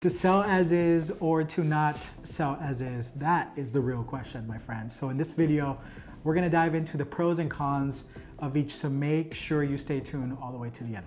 To sell as is or to not sell as is, that is the real question, my friends. So in this video, we're gonna dive into the pros and cons of each, so make sure you stay tuned all the way to the end.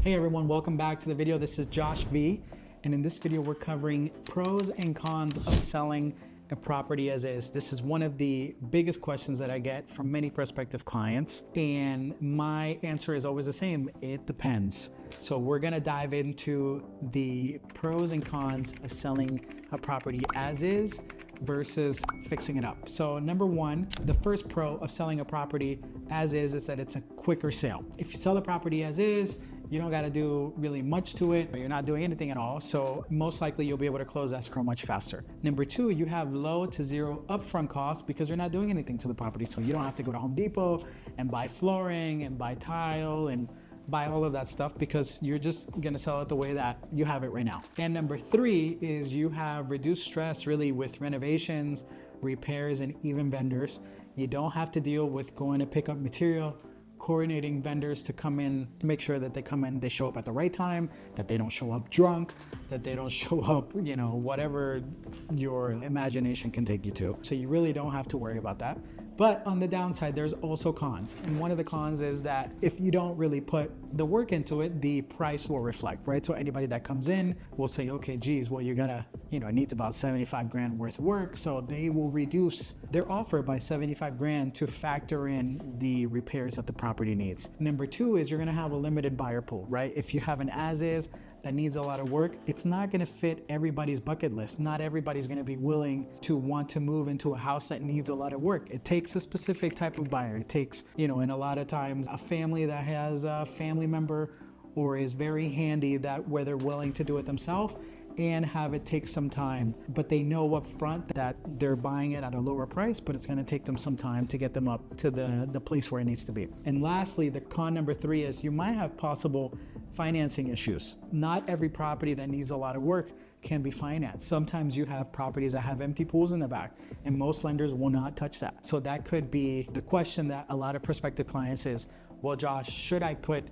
Hey everyone, welcome back to the video. This is Josh V, and in this video we're covering pros and cons of selling a property as is. This is one of the biggest questions that I get from many prospective clients, and my answer is always the same: it depends. So we're gonna dive into the pros and cons of selling a property as is versus fixing it up. So number one, the first pro of selling a property as is that it's a quicker sale. If you sell the property as is, you don't got to do really much to it. You're not doing anything at all. So most likely you'll be able to close escrow much faster. Number two, you have low to zero upfront costs because you're not doing anything to the property. So you don't have to go to Home Depot and buy flooring and buy tile and buy all of that stuff, because you're just going to sell it the way that you have it right now. And number three is you have reduced stress really with renovations, repairs, and even vendors. You don't have to deal with going to pick up material, coordinating vendors to come in, to make sure that they show up at the right time, that they don't show up drunk, that they don't show up, whatever your imagination can take you to. So you really don't have to worry about that. But on the downside, there's also cons. And one of the cons is that if you don't really put the work into it, the price will reflect, right? So anybody that comes in will say, okay, geez, well, you're gonna, it needs about 75 grand worth of work. So they will reduce their offer by 75 grand to factor in the repairs that the property needs. Number two is you're gonna have a limited buyer pool, right? If you have an as-is that needs a lot of work, it's not gonna fit everybody's bucket list. Not everybody's gonna be willing to want to move into a house that needs a lot of work. It takes a specific type of buyer. It takes, and a lot of times a family that has a family member or is very handy, that where they're willing to do it themselves and have it take some time, but they know up front that they're buying it at a lower price, but it's gonna take them some time to get them up to the place where it needs to be. And lastly, the con number three is you might have possible financing issues. Not every property that needs a lot of work can be financed. Sometimes you have properties that have empty pools in the back, and most lenders will not touch that. So that could be the question that a lot of prospective clients is, well, Josh, should I put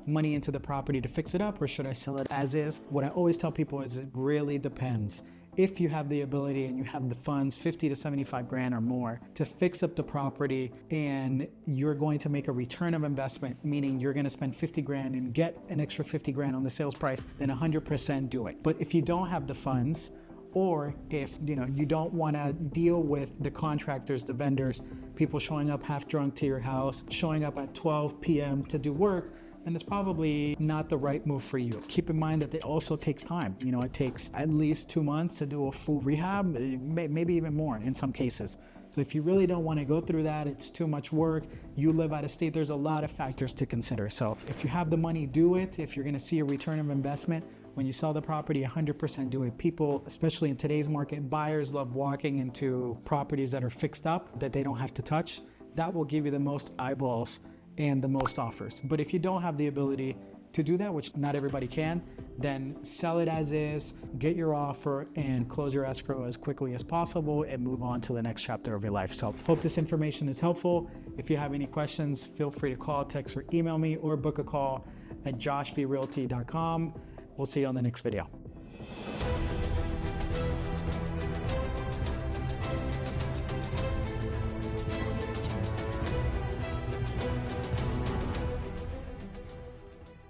money into the property to fix it up, or should I sell it as is? What I always tell people is it really depends. If you have the ability and you have the funds, 50 to 75 grand or more, to fix up the property, and you're going to make a return of investment, meaning you're going to spend 50 grand and get an extra 50 grand on the sales price, then 100% do it. But if you don't have the funds, or if you don't want to deal with the contractors, the vendors, people showing up half drunk to your house, showing up at 12 p.m. to do work, and it's probably not the right move for you. Keep in mind that it also takes time. It takes at least 2 months to do a full rehab, maybe even more in some cases. So if you really don't want to go through that, it's too much work, you live out of state, there's a lot of factors to consider. So if you have the money, do it. If you're going to see a return of investment, when you sell the property, 100% do it. People, especially in today's market, buyers love walking into properties that are fixed up, that they don't have to touch. That will give you the most eyeballs and the most offers. But if you don't have the ability to do that, which not everybody can, then sell it as is, get your offer, and close your escrow as quickly as possible and move on to the next chapter of your life. So hope this information is helpful. If you have any questions, feel free to call, text, or email me, or book a call at joshvrealty.com. We'll see you on the next video.